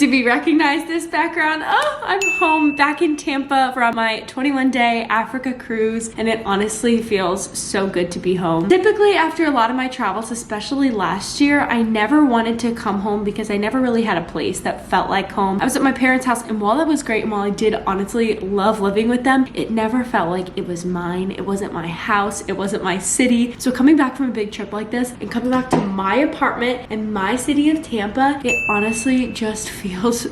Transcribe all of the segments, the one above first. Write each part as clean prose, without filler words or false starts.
Did we recognize this background? Oh, I'm home back in Tampa from my 21-day Africa cruise, and it honestly feels so good to be home. Typically, after a lot of my travels, especially last year, I never wanted to come home because I never really had a place that felt like home. I was at my parents' house, and while that was great, and while I did honestly love living with them, it never felt like it was mine. It wasn't my house. It wasn't my city. So coming back from a big trip like this and coming back to my apartment in my city of Tampa, it honestly just feels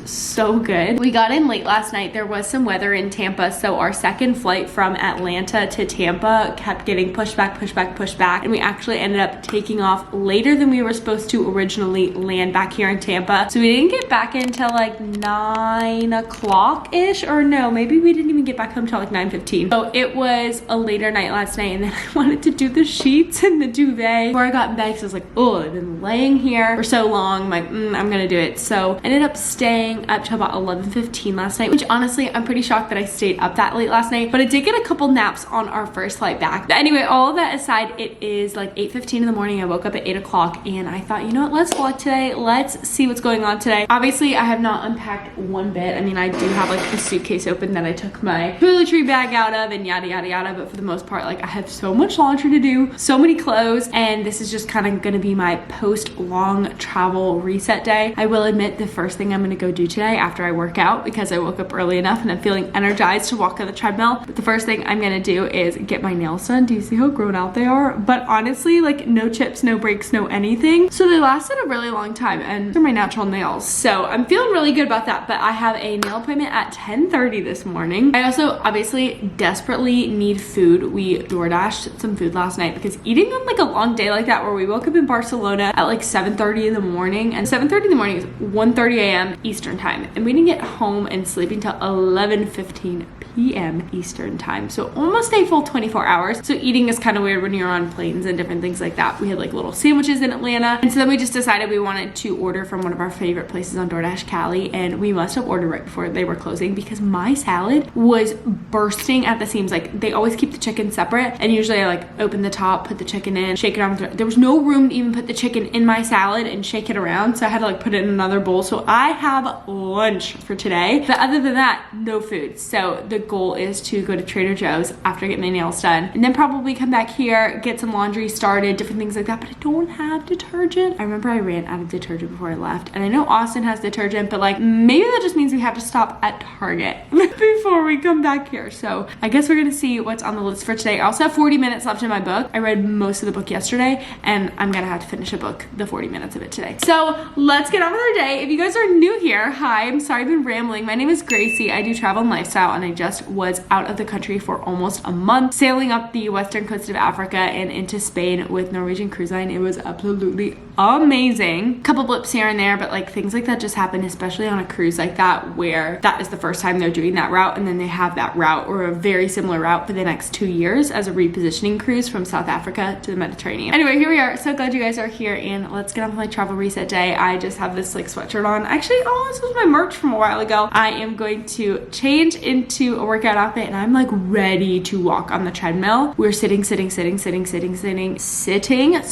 so good. We got in late last night. There was some weather in Tampa, so our second flight from Atlanta to Tampa kept getting pushed back, and we actually ended up taking off later than we were supposed to originally land back here in Tampa. So we didn't get back until like 9 o'clock-ish, or no, maybe we didn't even get back home till like 9:15. So it was a later night last night, and then I wanted to do the sheets and the duvet before I got in bed because I was like, oh, I've been laying here for so long. I'm like, I'm gonna do it. So I ended up staying up till about 11:15 last night, which honestly, I'm pretty shocked that I stayed up that late last night, but I did get a couple naps on our first flight back. But anyway, all of that aside, it is like 8:15 in the morning. I woke up at 8 o'clock and I thought, you know what, let's vlog today. Let's see what's going on today. Obviously, I have not unpacked one bit. I mean, I do have like the suitcase open that I took my toiletry bag out of and yada, yada, yada. But for the most part, like I have so much laundry to do, so many clothes, and this is just kind of gonna be my post-long travel reset day. I will admit the first thing I'm gonna go do today after I work out, because I woke up early enough and I'm feeling energized to walk on the treadmill. But the first thing I'm gonna do is get my nails done. Do you see how grown out they are? But honestly, like no chips, no breaks, no anything. So they lasted a really long time, and they're my natural nails. So I'm feeling really good about that. But I have a nail appointment at 10:30 this morning. I also obviously desperately need food. We DoorDashed some food last night because eating on like a long day like that, where we woke up in Barcelona at like 7:30 in the morning, and 7:30 in the morning is 1:30 a.m. Eastern time, and we didn't get home and sleep until 11:15 p.m. Eastern time. So almost a full 24 hours. So eating is kind of weird when you're on planes and different things like that. We had like little sandwiches in Atlanta, and so then we just decided we wanted to order from one of our favorite places on DoorDash, Cali, and we must have ordered right before they were closing because my salad was bursting at the seams. Like they always keep the chicken separate, and usually I like open the top, put the chicken in, shake it around. There was no room to even put the chicken in my salad and shake it around, so I had to like put it in another bowl. So I have lunch for today, but other than that, no food. So the goal is to go to Trader Joe's after I get my nails done, and then probably come back here, get some laundry started, different things like that. But I don't have detergent. I remember I ran out of detergent before I left, and I know Austin has detergent, but like maybe that just means we have to stop at Target before we come back here. So I guess we're gonna see what's on the list for today. I also have 40 minutes left in my book. I read most of the book yesterday, and I'm gonna have to finish a book, the 40 minutes of it today. So let's get on with our day. If you guys are new here, hi, I'm sorry I've been rambling. My name is Gracie. I do travel and lifestyle, and I just was out of the country for almost a month, sailing up the western coast of Africa and into Spain with Norwegian Cruise Line. It was absolutely amazing. Couple blips here and there, but like things like that just happen, especially on a cruise like that, where that is the first time they're doing that route, and then they have that route or a very similar route for the next 2 years as a repositioning cruise from South Africa to the Mediterranean. Anyway, here we are. So glad you guys are here, and let's get on with my travel reset day. I just have this like sweatshirt on. Actually, oh, this was my merch from a while ago. I am going to change into a workout outfit, and I'm like ready to walk on the treadmill. We're sitting so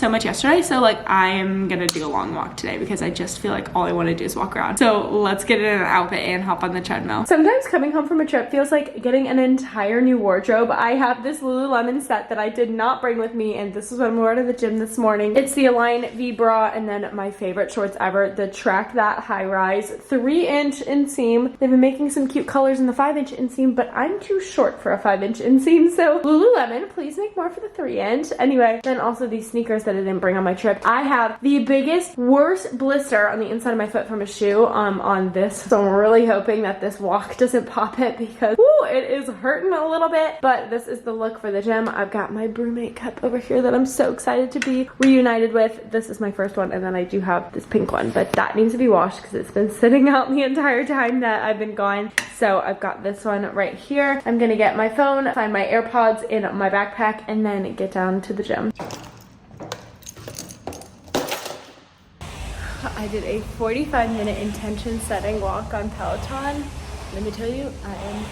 much yesterday, so like I am gonna do a long walk today because I just feel like all I want to do is walk around. So let's get in an outfit and hop on the treadmill. Sometimes coming home from a trip feels like getting an entire new wardrobe. I have this Lululemon set that I did not bring with me, and this is what I'm wearing to the gym this morning. It's the Align V bra, and then my favorite shorts ever, the Track That High Rise 3-inch inseam. They've been making some cute colors in the 5-inch inseam, but I'm too short for a 5-inch inseam, so Lululemon, please make more for the 3-inch. Anyway, then also these sneakers that I didn't bring on my trip. I have the biggest, worst blister on the inside of my foot from a shoe on this, so I'm really hoping that this walk doesn't pop it because woo, it is hurting a little bit. But this is the look for the gym. I've got my brewmate cup over here that I'm so excited to be reunited with. This is my first one, and then I do have this pink one, but that needs to be washed because it's been sitting out the entire time that I've been gone. So I've got this one right here. I'm gonna get my phone, find my AirPods in my backpack, and then get down to the gym. I did a 45-minute intention setting walk on Peloton. Let me tell you, I am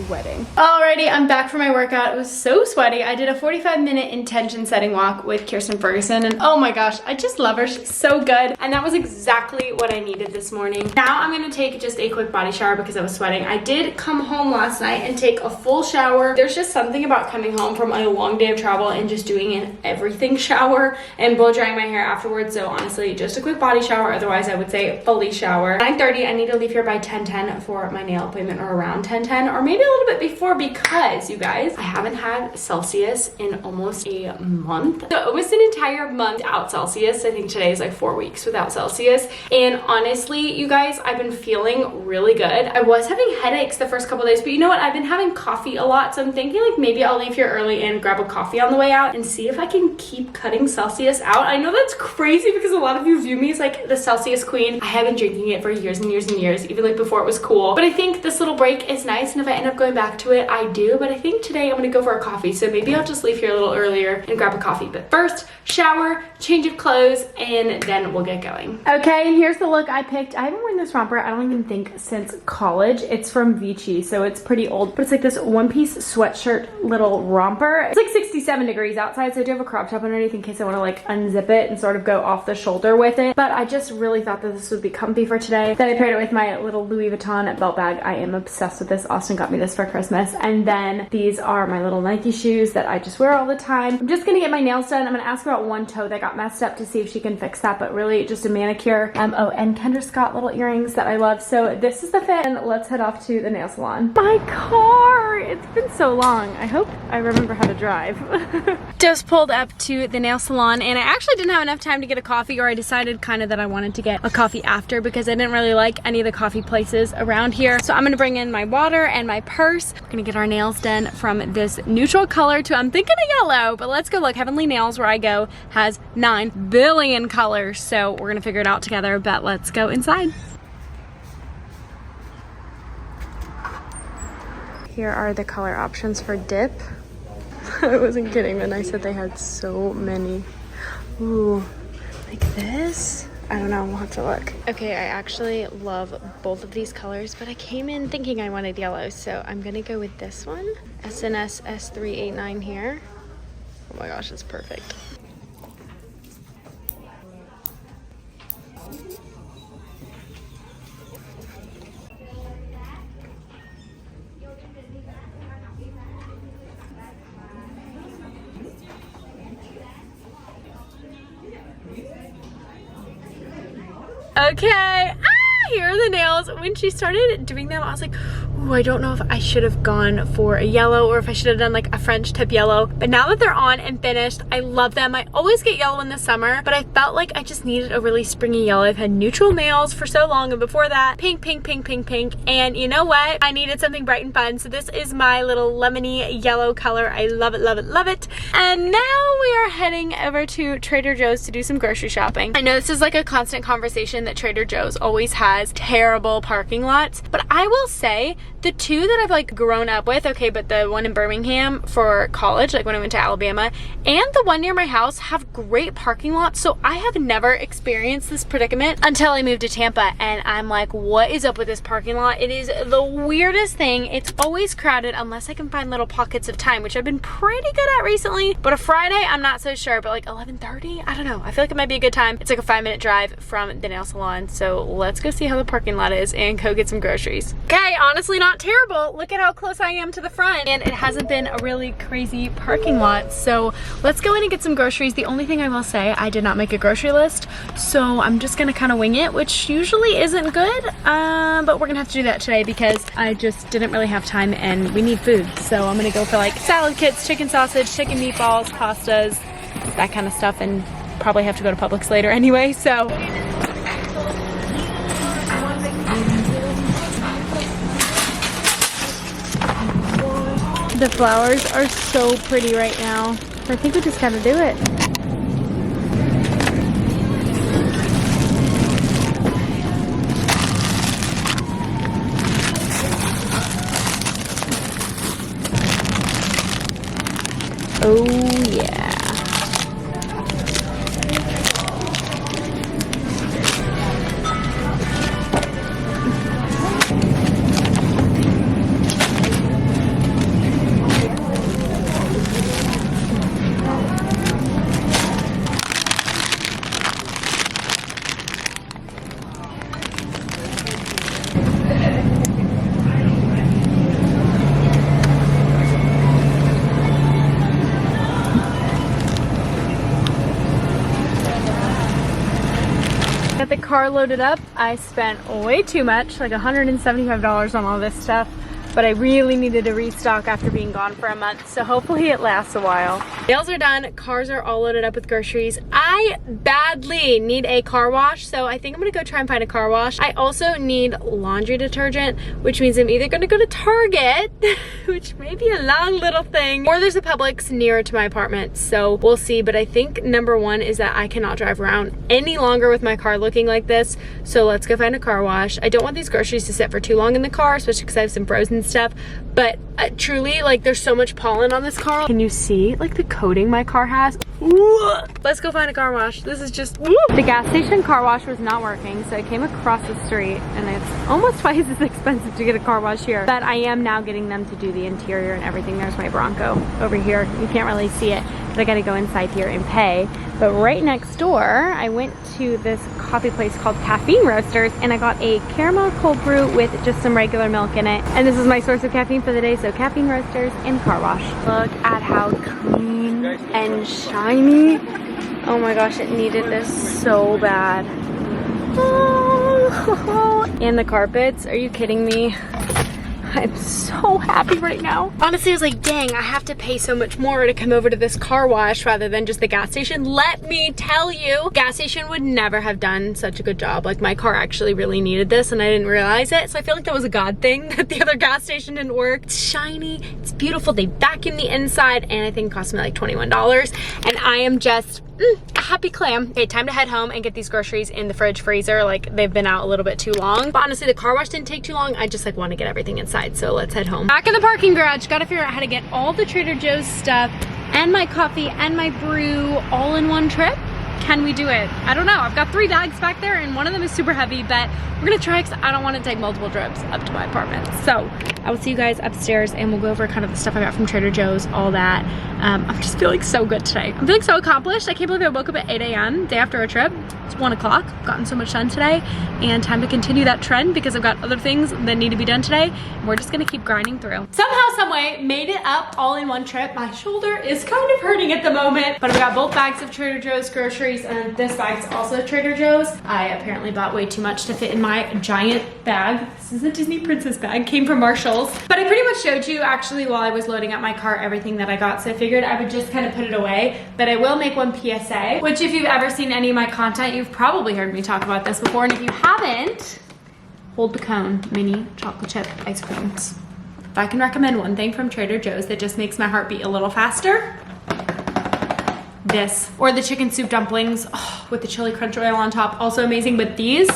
sweating. Alrighty, I'm back from my workout. It was so sweaty. I did a 45-minute intention setting walk with Kirsten Ferguson, and oh my gosh, I just love her. She's so good. And that was exactly what I needed this morning. Now I'm gonna take just a quick body shower because I was sweating. I did come home last night and take a full shower. There's just something about coming home from a long day of travel and just doing an everything shower and blow drying my hair afterwards. So honestly, just a quick body shower. Otherwise, I would say fully shower. 9:30, I need to leave here by 10:10 for my nail appointment, or around 10:10, or maybe a little bit before, because you guys, I haven't had Celsius in almost a month. So almost an entire month without Celsius. I think today is like 4 weeks without Celsius. And honestly, you guys, I've been feeling really good. I was having headaches the first couple days, but you know what? I've been having coffee a lot. So I'm thinking like maybe I'll leave here early and grab a coffee on the way out and see if I can keep cutting Celsius out. I know that's crazy because a lot of you view me as like the Celsius queen. I have been drinking it for years and years and years, even like before it was cool. But I think this little break is nice, and if I end up going back to it, I do. But I think today I'm gonna go for a coffee, so maybe I'll just leave here a little earlier and grab a coffee. But first, shower, change of clothes, and then we'll get going. Okay, and here's the look I picked. I haven't worn this romper, I don't even think, since college. It's from Vici, so it's pretty old, but it's like this one-piece sweatshirt little romper. It's like 67 degrees outside, so I do have a crop top underneath in case I want to like unzip it and sort of go off the shoulder with it. But I just really thought that this would be comfy for today. Then I paired it with my little Louis Vuitton belt bag. I am obsessed with this. Austin got me this for Christmas. And then these are my little Nike shoes that I just wear all the time. I'm just gonna get my nails done. I'm gonna ask about one toe that got messed up to see if she can fix that, but really just a manicure. Oh, and Kendra Scott little earrings that I love. So this is the fit, and let's head off to the nail salon. My car, it's been so long. I hope I remember how to drive. Just pulled up to the nail salon, and I actually didn't have enough time to get a coffee, or I decided kind of that I wanted to get a coffee after because I didn't really like any of the coffee places around here. So I'm gonna bring in my water and my purse. We're gonna get our nails done from this neutral color to, I'm thinking, a yellow, but let's go look. Heavenly Nails, where I go, has 9 billion colors, so we're gonna figure it out together, but let's go inside. Here are the color options for dip. I wasn't kidding when I said they had so many. Ooh, like this? I don't know, we'll have to look. Okay, I actually love both of these colors, but I came in thinking I wanted yellow, so I'm gonna go with this one. SNS S389 here. Oh my gosh, it's perfect. Okay, here are the nails. When she started doing them, I was like, ooh, I don't know if I should have gone for a yellow or if I should have done like a French tip yellow. But now that they're on and finished, I love them. I always get yellow in the summer, but I felt like I just needed a really springy yellow. I've had neutral nails for so long, and before that, pink, pink, pink, pink, pink. And you know what? I needed something bright and fun. So this is my little lemony yellow color. I love it, love it, love it. And now we are heading over to Trader Joe's to do some grocery shopping. I know this is like a constant conversation that Trader Joe's always has terrible parking lots, but I will say the two that I've like grown up with, okay, but the one in Birmingham for college, like when I went to Alabama, and the one near my house have great parking lots. So I have never experienced this predicament until I moved to Tampa, and I'm like, what is up with this parking lot? It is the weirdest thing. It's always crowded unless I can find little pockets of time, which I've been pretty good at recently. But a Friday, I'm not so sure, but like 11:30, I don't know. I feel like it might be a good time. It's like a 5-minute drive from the nail salon. So let's go see how the parking lot is and go get some groceries. Okay, honestly not terrible. Look at how close I am to the front, and it hasn't been a really crazy parking lot. So let's go in and get some groceries. The only thing I will say, I did not make a grocery list, so I'm just gonna kind of wing it, which usually isn't good, but we're gonna have to do that today because I just didn't really have time and we need food. So I'm gonna go for like salad kits, chicken sausage, chicken meatballs, pastas, that kind of stuff, and probably have to go to Publix later anyway, so. The flowers are so pretty right now. I think we just gotta do it. Oh yeah. car loaded up. I spent way too much, like $175 on all this stuff, but I really needed to restock after being gone for a month, so hopefully it lasts a while. Nails are done, cars are all loaded up with groceries. I badly need a car wash, so I think I'm gonna go try and find a car wash. I also need laundry detergent, which means I'm either gonna go to Target, which may be a long little thing, or there's a Publix nearer to my apartment, so we'll see. But I think number one is that I cannot drive around any longer with my car looking like this, so let's go find a car wash. I don't want these groceries to sit for too long in the car, especially because I have some frozen stuff, but truly, like, there's so much pollen on this car. Can you see like the coating my car has? Ooh. Let's go find a car wash. This is just ooh. The gas station car wash was not working, so I came across the street, and it's almost twice as expensive to get a car wash here, but I am now getting them to do the interior and everything. There's my Bronco over here. You can't really see it, but I gotta go inside here and pay. But right next door, I went to this coffee place called Caffeine Roasters, and I got a caramel cold brew with just some regular milk in it. And this is my source of caffeine for the day, so Caffeine Roasters and car wash. Look at how clean and shiny. Oh my gosh, it needed this so bad. Oh. And the carpets, are you kidding me? I'm so happy right now. Honestly, I was like, dang, I have to pay so much more to come over to this car wash rather than just the gas station. Let me tell you, gas station would never have done such a good job. Like, my car actually really needed this and I didn't realize it. So I feel like that was a God thing that the other gas station didn't work. It's shiny, it's beautiful. They vacuum the inside, and I think it cost me like $21. And I am just a happy clam. Okay, time to head home and get these groceries in the fridge freezer. Like, they've been out a little bit too long. But honestly, the car wash didn't take too long. I just like want to get everything inside. So let's head home. Back in the parking garage. Gotta figure out how to get all the Trader Joe's stuff and my coffee and my brew all in one trip. Can we do it? I don't know. I've got 3 bags back there and one of them is super heavy, but we're gonna try because I don't want to take multiple trips up to my apartment. So I will see you guys upstairs and we'll go over kind of the stuff I got from Trader Joe's, all that. I'm just feeling so good today. I'm feeling so accomplished. I can't believe I woke up at 8 a.m. day after a trip. It's 1 o'clock. I've gotten so much done today, and time to continue that trend because I've got other things that need to be done today. And we're just gonna keep grinding through. Somehow, someway, made it up all in one trip. My shoulder is kind of hurting at the moment, but I've got both bags of Trader Joe's groceries, and this bag's also Trader Joe's. I apparently bought way too much to fit in my giant bag. This is a Disney princess bag, came from Marshall's. But I pretty much showed you actually while I was loading up my car everything that I got, so I figured I would just kind of put it away. But I will make one PSA, which if you've ever seen any of my content, you've probably heard me talk about this before, and if you haven't, Hold the Cone mini chocolate chip ice creams. If I can recommend one thing from Trader Joe's that just makes my heart beat a little faster, this. Or the chicken soup dumplings with the chili crunch oil on top, also amazing. But these,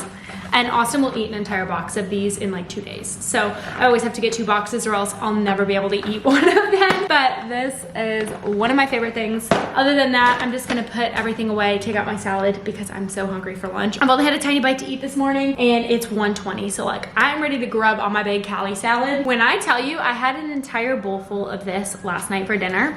and Austin will eat an entire box of these in like 2 days. So I always have to get 2 boxes or else I'll never be able to eat one of them. But this is one of my favorite things. Other than that, I'm just gonna put everything away, take out my salad because I'm so hungry for lunch. I've only had a tiny bite to eat this morning and it's 1:20. So like, I'm ready to grub on my big Cali salad. When I tell you, I had an entire bowl full of this last night for dinner.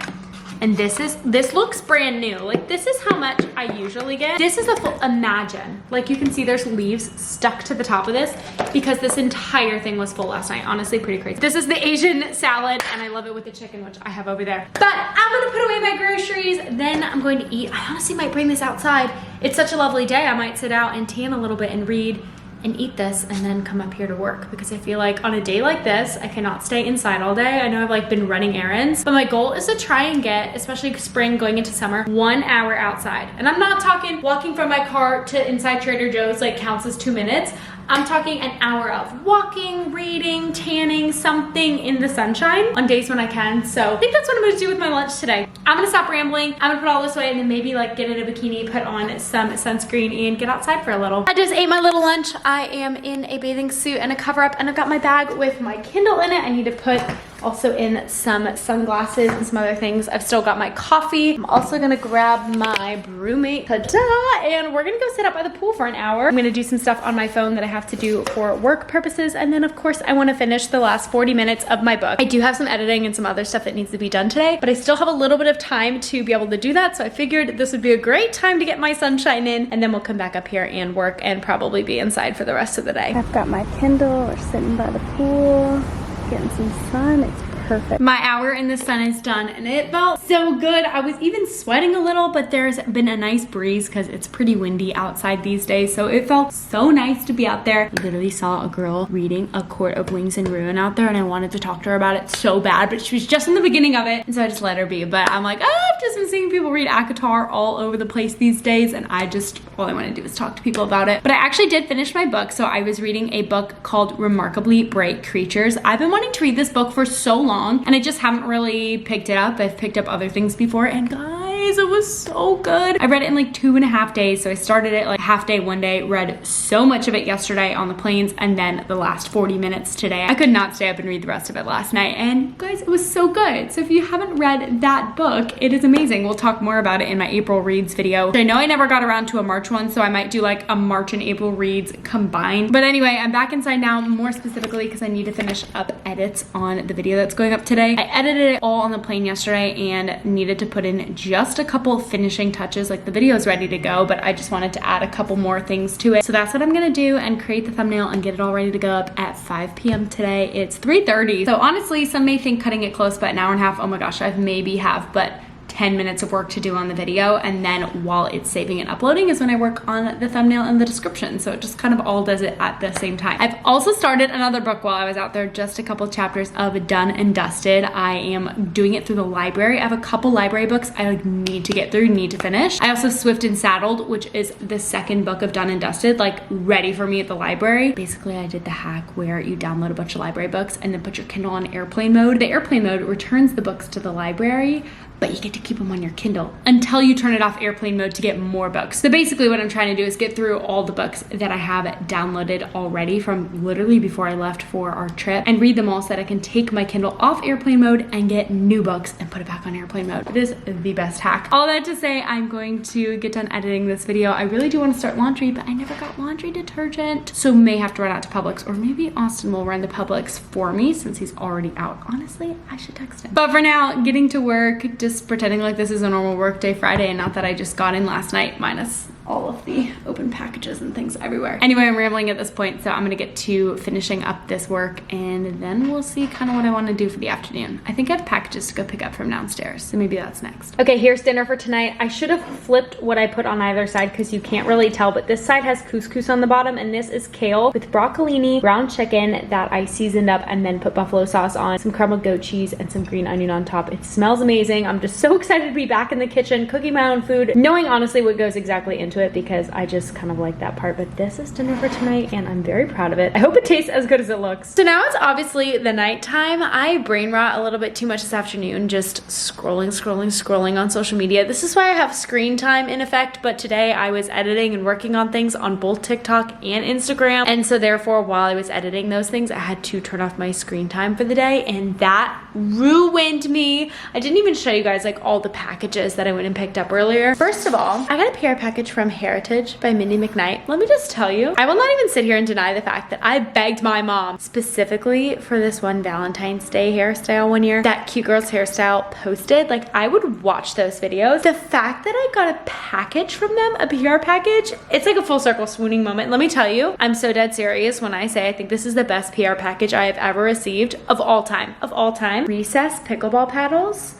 And this looks brand new. Like, this is how much I usually get. This is a full, imagine. Like, you can see there's leaves stuck to the top of this because this entire thing was full last night. Honestly, pretty crazy. This is the Asian salad and I love it with the chicken, which I have over there. But I'm gonna put away my groceries, then I'm going to eat. I honestly might bring this outside. It's such a lovely day. I might sit out and tan a little bit and read and eat this and then come up here to work, because I feel like on a day like this, I cannot stay inside all day. I know I've like been running errands, but my goal is to try and get, especially spring going into summer, 1 hour outside. And I'm not talking walking from my car to inside Trader Joe's like counts as 2 minutes. I'm talking an hour of walking, reading, tanning, something in the sunshine on days when I can. So I think that's what I'm gonna do with my lunch today. I'm gonna stop rambling. I'm gonna put all this away and then maybe like get in a bikini, put on some sunscreen and get outside for a little. I just ate my little lunch. I am in a bathing suit and a cover up, and I've got my bag with my Kindle in it. I need to put also in some sunglasses and some other things. I've still got my coffee. I'm also gonna grab my brewmate, ta-da, and we're gonna go sit out by the pool for an hour. I'm gonna do some stuff on my phone that I have to do for work purposes, and then of course I wanna finish the last 40 minutes of my book. I do have some editing and some other stuff that needs to be done today, but I still have a little bit of time to be able to do that, so I figured this would be a great time to get my sunshine in, and then we'll come back up here and work and probably be inside for the rest of the day. I've got my Kindle, we're sitting by the pool, getting some sun. It's perfect. My hour in the sun is done and it felt so good. I was even sweating a little, but there's been a nice breeze because it's pretty windy outside these days. So it felt so nice to be out there. I literally saw a girl reading A Court of Wings and Ruin out there and I wanted to talk to her about it so bad, but she was just in the beginning of it. And so I just let her be. But I'm like, oh, I've just been seeing people read ACOTAR all over the place these days. And all I want to do is talk to people about it. But I actually did finish my book. So I was reading a book called Remarkably Bright Creatures. I've been wanting to read this book for so long and I just haven't really picked it up. I've picked up other things before and guys, it was so good. I read it in like 2.5 days. So I started it like half day one day, read so much of it yesterday on the planes, and then the last 40 minutes today. I could not stay up and read the rest of it last night. And guys, it was so good. So if you haven't read that book, it is amazing. We'll talk more about it in my April reads video. I know I never got around to a March one, so I might do like a March and April reads combined. But anyway, I'm back inside now, more specifically because I need to finish up edits on the video that's going up today. I edited it all on the plane yesterday and needed to put in just a couple finishing touches. Like the video is ready to go, but I just wanted to add a couple more things to it. So that's what I'm gonna do and create the thumbnail and get it all ready to go up at 5 p.m. today. It's 3:30. So honestly, some may think cutting it close, but an hour and a half, oh my gosh, I maybe have, but 10 minutes of work to do on the video, and then while it's saving and uploading is when I work on the thumbnail and the description. So it just kind of all does it at the same time. I've also started another book while I was out there, just a couple chapters of Done and Dusted. I am doing it through the library. I have a couple library books I like need to get through, need to finish. I also have Swift and Saddled, which is the second book of Done and Dusted, like ready for me at the library. Basically, I did the hack where you download a bunch of library books and then put your Kindle on airplane mode. The airplane mode returns the books to the library, but you get to keep them on your Kindle until you turn it off airplane mode to get more books. So basically what I'm trying to do is get through all the books that I have downloaded already from literally before I left for our trip and read them all so that I can take my Kindle off airplane mode and get new books and put it back on airplane mode. It is the best hack. All that to say, I'm going to get done editing this video. I really do want to start laundry, but I never got laundry detergent. So may have to run out to Publix, or maybe Austin will run the Publix for me since he's already out. Honestly, I should text him. But for now, getting to work, just pretending like this is a normal work day Friday and not that I just got in last night, minus all of the open packages and things everywhere. Anyway, I'm rambling at this point, so I'm gonna get to finishing up this work and then we'll see kind of what I want to do for the afternoon. I think I have packages to go pick up from downstairs, so maybe that's next. Okay, here's dinner for tonight. I should have flipped what I put on either side because you can't really tell, but this side has couscous on the bottom and this is kale with broccolini, ground chicken that I seasoned up and then put buffalo sauce on, some caramel goat cheese and some green onion on top. It smells amazing. I'm just so excited to be back in the kitchen cooking my own food, knowing honestly what goes exactly into it because I just kind of like that part. But this is dinner for tonight and I'm very proud of it. I hope it tastes as good as it looks. So now it's obviously the nighttime. I brain rot a little bit too much this afternoon, just scrolling on social media. This is why I have screen time in effect, but today I was editing and working on things on both TikTok and Instagram, and so therefore while I was editing those things I had to turn off my screen time for the day, and that ruined me. I didn't even show you guys like all the packages that I went and picked up earlier. First of all, I got a PR package from Heritage by Mindy McKnight. Let me just tell you, I will not even sit here and deny the fact that I begged my mom specifically for this one Valentine's Day hairstyle one year that Cute Girls Hairstyle posted. Like, I would watch those videos. The fact that I got a package from them, a PR package, it's like a full circle swooning moment. Let me tell you, I'm so dead serious when I say I think this is the best PR package I have ever received of all time. Recess pickleball paddles.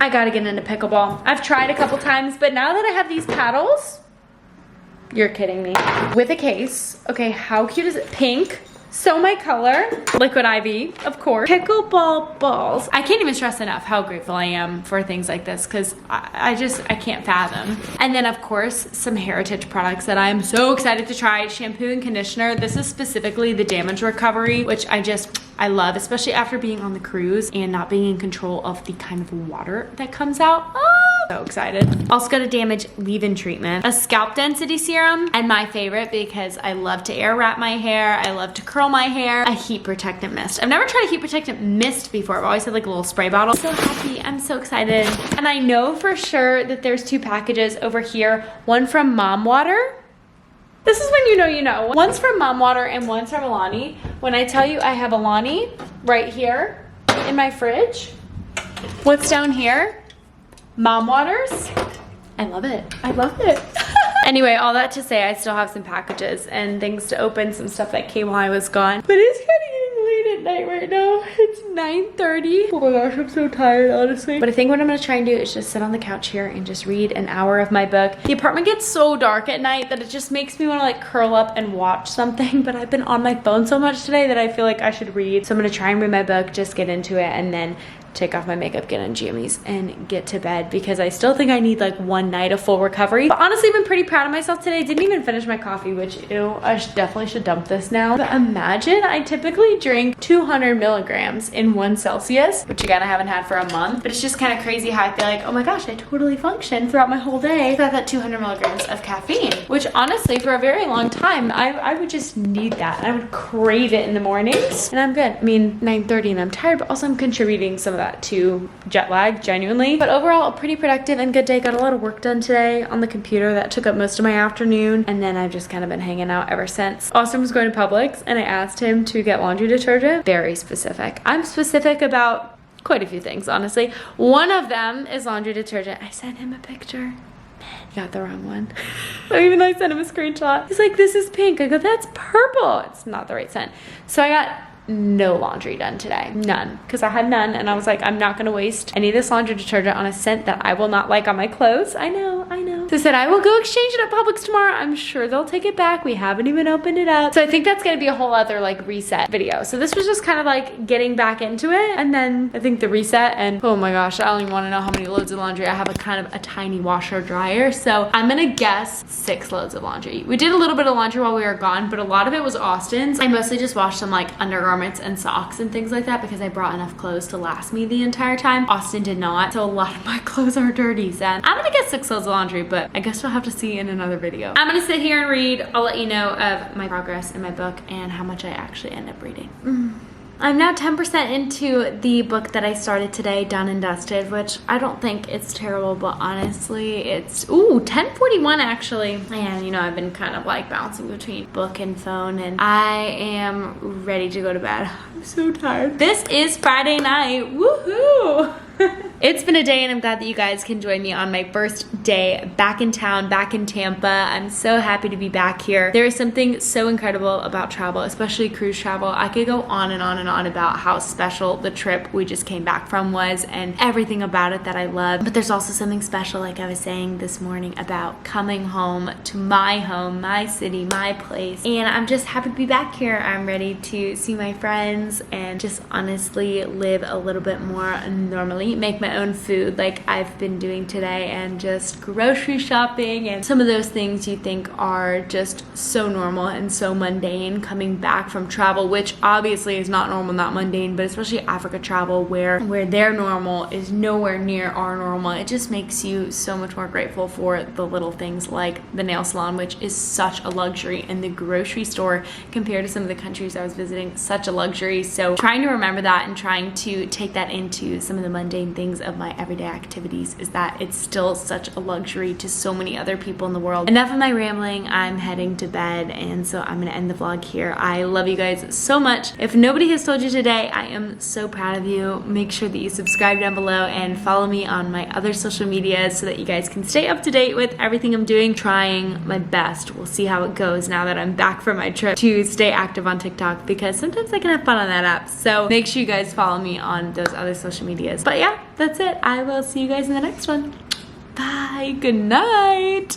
I gotta get into pickleball. I've tried a couple times, but now that I have these paddles, you're kidding me. With a case. Okay, how cute is it? Pink. So my color, Liquid IV, of course. Pickleball balls. I can't even stress enough how grateful I am for things like this because I can't fathom. And then of course, some Heritage products that I'm so excited to try. Shampoo and conditioner. This is specifically the damage recovery, which I love, especially after being on the cruise and not being in control of the kind of water that comes out. Oh, so excited. Also got a damage leave-in treatment, a scalp density serum, and my favorite because I love to air wrap my hair, I love to curl my hair, a heat protectant mist. I've never tried a heat protectant mist before. I've always had like a little spray bottle. I'm so happy, I'm so excited. And I know for sure that there's two packages over here, one from Mom Water. This is when you know you know. One's from Mom Water and one's from Alani. When I tell you I have Alani right here in my fridge, what's down here? Mom Waters. I love it. I love it. Anyway, all that to say, I still have some packages and things to open, some stuff that came while I was gone. But it's kind of getting late at night right now. It's 9:30. Oh my gosh, I'm so tired, honestly. But I think what I'm gonna try and do is just sit on the couch here and just read an hour of my book. The apartment gets so dark at night that it just makes me want to like curl up and watch something, but I've been on my phone so much today that I feel like I should read. So I'm gonna try and read my book, just get into it, and then take off my makeup, get on jammies, and get to bed, because I still think I need like one night of full recovery. But honestly, I've been pretty proud of myself today. Didn't even finish my coffee, which, ew, I definitely should dump this now. But imagine, I typically drink 200 milligrams in 1 Celsius, which again, I haven't had for a month. But it's just kind of crazy how I feel like, oh my gosh, I totally function throughout my whole day without that 200 milligrams of caffeine, which honestly, for a very long time, I would just need that. I would crave it in the mornings, and I'm good. I mean, 9:30 and I'm tired, but also I'm contributing some of that to jet lag, genuinely. But overall, a pretty productive and good day. Got a lot of work done today on the computer that took up most of my afternoon, and then I've just kind of been hanging out ever since. Austin was going to Publix, and I asked him to get laundry detergent. Very specific. I'm specific about quite a few things, honestly. One of them is laundry detergent. I sent him a picture. He got the wrong one. So even though I sent him a screenshot, he's like, this is pink. I go, that's purple. It's not the right scent. So I got no laundry done today. None. Because I had none, and I was like, I'm not gonna waste any of this laundry detergent on a scent that I will not like on my clothes. I know. So I said, I will go exchange it at Publix tomorrow. I'm sure they'll take it back. We haven't even opened it up. So I think that's gonna be a whole other like reset video. So this was just kind of like getting back into it, and then I think the reset, and oh my gosh, I don't even wanna know how many loads of laundry. I have a kind of a tiny washer dryer. So I'm gonna guess 6 loads of laundry. We did a little bit of laundry while we were gone, but a lot of it was Austin's. I mostly just washed some like undergarments and socks and things like that because I brought enough clothes to last me the entire time. Austin did not, so a lot of my clothes are dirty. So I'm gonna get 6 loads of laundry, but I guess we'll have to see in another video. I'm gonna sit here and read. I'll let you know of my progress in my book and how much I actually end up reading. I'm now 10% into the book that I started today, Done and Dusted, which I don't think it's terrible, but honestly, it's, 10:41 actually. And you know, I've been kind of like bouncing between book and phone, and I am ready to go to bed. I'm so tired. This is Friday night, woohoo! It's been a day, and I'm glad that you guys can join me on my first day back in town, back in Tampa. I'm so happy to be back here. There is something so incredible about travel, especially cruise travel. I could go on and on and on about how special the trip we just came back from was and everything about it that I love. But there's also something special, like I was saying this morning, about coming home to my home, my city, my place. And I'm just happy to be back here. I'm ready to see my friends and just honestly live a little bit more normally, make my own food like I've been doing today, and just grocery shopping and some of those things you think are just so normal and so mundane coming back from travel, which obviously is not normal, not mundane, but especially Africa travel where their normal is nowhere near our normal. It just makes you so much more grateful for the little things like the nail salon, which is such a luxury, and the grocery store compared to some of the countries I was visiting, such a luxury. So trying to remember that and trying to take that into some of the mundane things of my everyday activities is that it's still such a luxury to so many other people in the world. Enough of my rambling. I'm heading to bed, and so I'm gonna end the vlog here. I love you guys so much. If nobody has told you today, I am so proud of you. Make sure that you subscribe down below and follow me on my other social medias so that you guys can stay up to date with everything I'm doing. Trying my best. We'll see how it goes now that I'm back from my trip, to stay active on TikTok, because sometimes I can have fun on that app. So make sure you guys follow me on those other social medias. But yeah, that's it. I will see you guys in the next one. Bye. Good night.